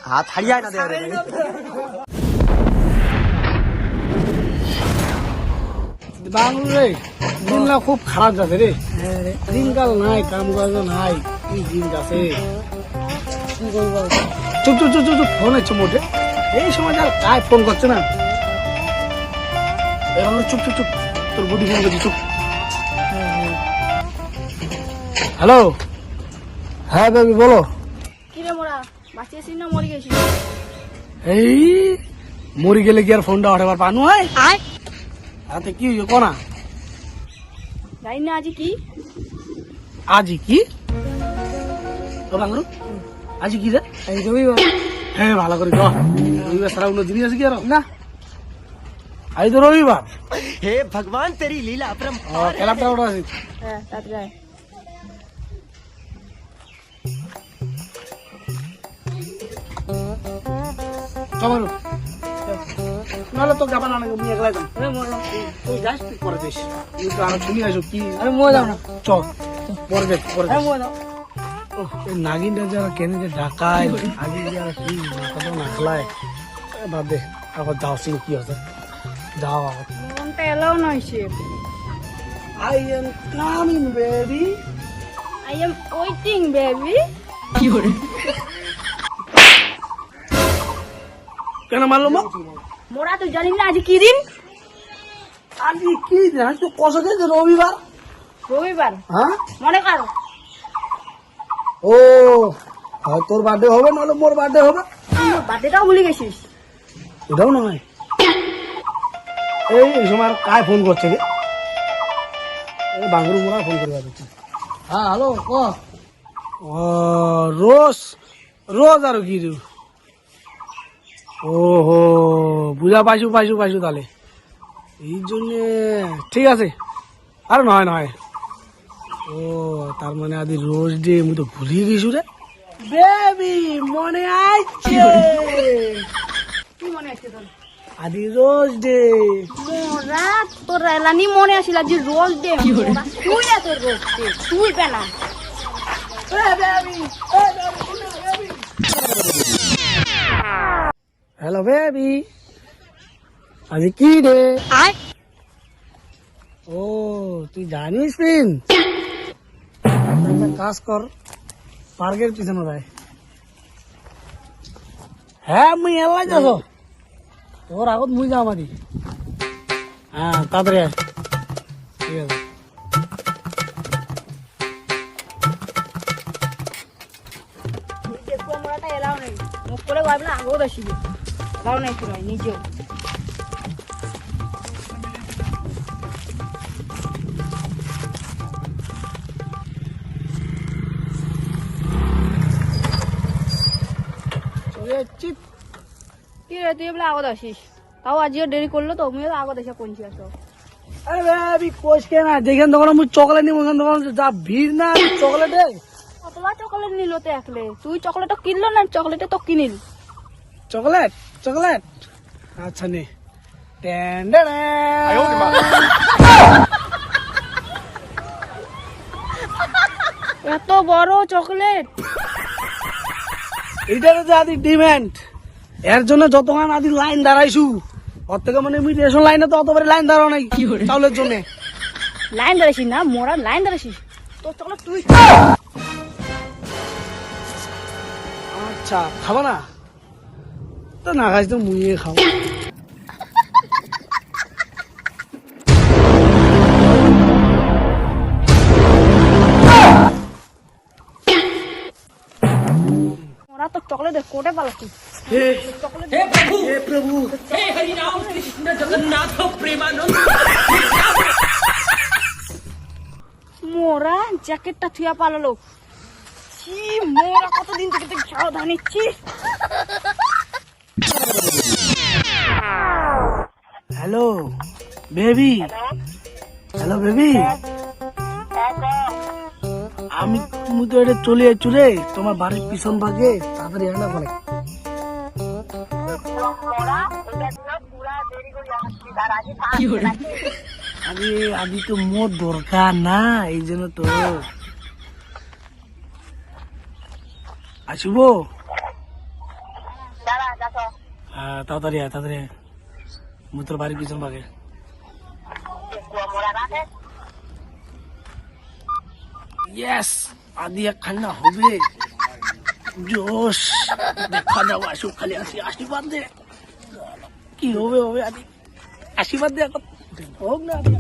হাত হারিয়ায় না দেয় বাংলা দিনটা খুব খারাপ যাচ্ছে রে দিনকাল নাই কাম কাজ নাই কি দিন যাচ্ছে চুপ চুপ চুপ চুপ ফোন হচ্ছে মোটে এই সময় আর কায় ফোন করছে না চুপ চুপ চুপ তোর বুদ্ধি ফোন করছি চুপ হ্যালো হ্যাঁ বেবি বলো কিরে মোরা বাঁচিয়েছিস না মরে গেছিস? এই মরি গেলে কি আর ফোনটা ওঠাবার পানু হয় হাতে কি হইছে কোনা জানি না আজ কি আজি কি ও বাংলু আজি কি রে এই রবিবার হ্যাঁ ভালো করে ক রবিবার ছাড়া অন্য দিনই আছে কি আর না আজ তো রবিবার হে ভগবান তেরি লীলা अपरंपार খেলাটা ওটা আছে হ্যাঁ তাড়াতাড়ি আয়। চলো নাহলে তো যাবা না আমি একলা যাম তুই যাস তুই পরে যাস তুই তো আর শুনি আসো কি আরে মই যাও না চল পরে যাস পরে যাস মই যাও এই নাগিনটা যারা কেন যে ঢাকায় আগে যারা কি কত নাখলায় ভাবে আবার যাও সিং কি হচ্ছে যাও মনটা এলাও নইছে। I am coming baby I am waiting baby. কি করে কেন মারলো মা মোরা তুই জানিস না আজ কি দিন? আজকে কি জানিস তো কষা যে রবিবার রবিবার। হ্যাঁ মনে কর ও হয় তোর বার্থডে হবে নাহলে মোর বার্থডে হবে বার্থডেটাও ভুলে গেছিস। এটাও নয় এই সময় আর কায় ফোন করছে রে এই বাঙ্গুরু মোড়া ফোন করে দিচ্ছে হ্যাঁ হ্যালো ক ও রোজ রোজ আর কি রে ওহো বুঝা পাইছু পাইছু পাইছু তাহলে এই জন্যে ঠিক আছে আর নয় নয় ও তার মানে আদি রোজ ডে আমি তো ভুলিয়ে গেছু রে বেবি মনে আইছে কি মনে আছে তোর? আদি রোজ ডে মোরা তোর এলানি মনে আসিল যে রোজ ডে তুই না তোর রোজ ডে তুই পেনা হ্যালো বেবি আজ কি রে আয় ও তুই জানিস পিন একটা কাজ কর পার্কের পিছনে রায় হ্যাঁ মুই এলাই যাস তোর আগত মুই যাও মারি হ্যাঁ তাড়াতাড়ি আয় ঠিক আছে দেখবো মোরাটা এলাও নেই মুখ করে ভাবলে আগেও আসিবে এলাও নেই কি নয় নিজেও চিত কি রে তুই বলে আগত আসিস তাও আজও দেরি করলো তো আমিও আগত এসে পৌঁছে আসো আরে বেবি কোচ কে না যেখান দোকান মুই চকলেট নিব ওখান দোকান যা ভিড় না চকলেটে কতবার চকলেট নিল তো একলে তুই চকলেটও কিনলো না চকলেটে তো কিনিল চকলেট চকলেট আচ্ছা নে এত বড় চকলেট এইটার যে আদি ডিমান্ড এর জন্য যতক্ষণ আদি লাইন দাঁড়াইছু ওর থেকে মানে আমি রেশন লাইনে তো অতবারে লাইন দাঁড়াও নাই চাউলের জন্য লাইন দাঁড়াইছিস না মোরা লাইন দাঁড়াইছিস তোর চকলেট তুই আচ্ছা খাবা না তো না খাইছ তো মুইয়ে খাও মোরা তো চকলেট কোটে পালাচ্ছিস हे प्रभु हे हरि राम कृष्ण जगन्नाथ प्रेमानंद মোরা জ্যাকেটটা থুয়া পালালো কি মোরা কতদিন থেকে তো সাবধান নিচ্ছি हेलो बेबी हेलो बेबी আমি তুমি তো এটা চলে যাচ্ছ রে তোমার বাড়ির পিছন ভাগে তাড়াতাড়ি আনা বলে আরে আদি তো মোর দরকার না এই জন্য তো আসবো তাড়াতাড়ি আয় তাড়াতাড়ি আয় মুই তোর বাড়ির পিছন ভাগে ইয়েস আদি একখানা হবে জোশ দেখা যাবো আসু খালি আসি আশীর্বাদ দে কি হবে হবে আদি আশীর্বাদ দে এখন হোক না আদি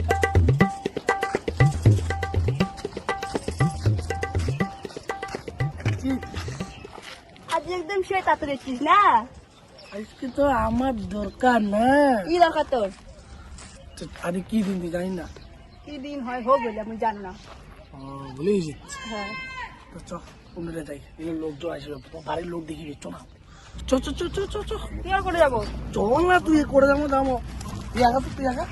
আজ একদম সে তাড়াতাড়ি এসছিস না আজকে তো আমার দরকার না কি দরকার তোর আরে কি দিন তুই জানি না কি দিন হয় হোক বলে আমি জানি না ভুলে গেছি হ্যাঁ তো চ উন্নতে যাই এগুলো লোকজন আসবে বাড়ির লোক দেখিবি চ না চ চ চ চ চ চ কি আর করে যাবো চল না তুই করে যাবো যাবো তুই আগা তুই আগা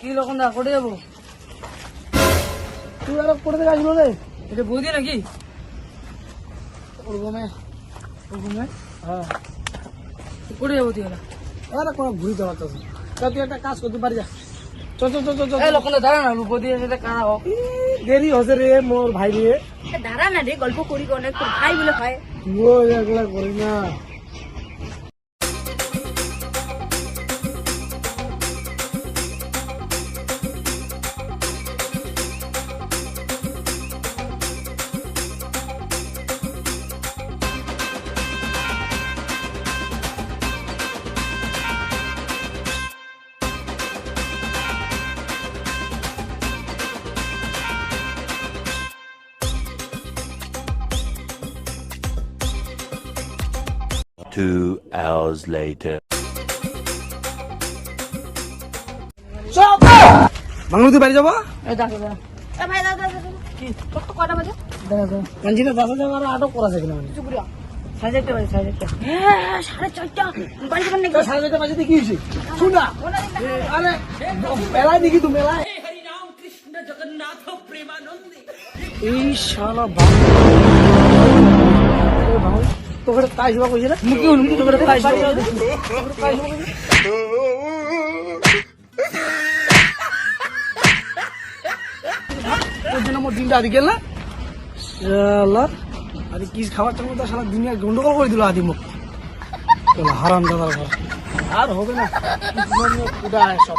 কি রকম দা করে যাবো তুই আর করে থেকে আসলো রে এটা বৌদি নাকি ওরকমে ওরকমে হ্যাঁ করে যাবো তুই আরে কোনো ঘুরি দেওয়া তো তুই একটা কাজ করতে পারি যা চ চ চ চ চ এই লোকটা দাঁড়া না বৌদি সাথে কারা হোক দেরি হচ্ছে রে মোর ভাই রে দাঁড়া না রে গল্প করি অনেক তোর ভাই বলে হয় তুইও এগুলা করি না Two hours later. বাংলাদেশ বাড়ি যাবো এই দেখো দাঁড়া এ ভাই দাঁড়া দাঁড়া কি তোর তো কয়টা বাজে কাঞ্চি না 10,000 টাকা আটক করা যায় কিনা মানে চুপ করিয়া 4:30 বাজে 4:30 হ্যাঁ 4:30 বাড়ি যাবেন নাকি 4:30 বাজে কি হয়েছে শুন না আরে মেলায় দেখি তো মেলায় हे हरि राम कृष्ण जगन्नाथ प्रेमानंद এই শালা তোকে তাই যাবা কইছে রে মুখে মুখে তোকে তাই যাবা ওই দিন আমার দিনটা আদি গেল না শালা আরে কি খাবার টাইম তো শালা দুনিয়া গন্ডগোল করে দিল আদি মুখ চলো হারাম দাদার ঘর আর হবে না সব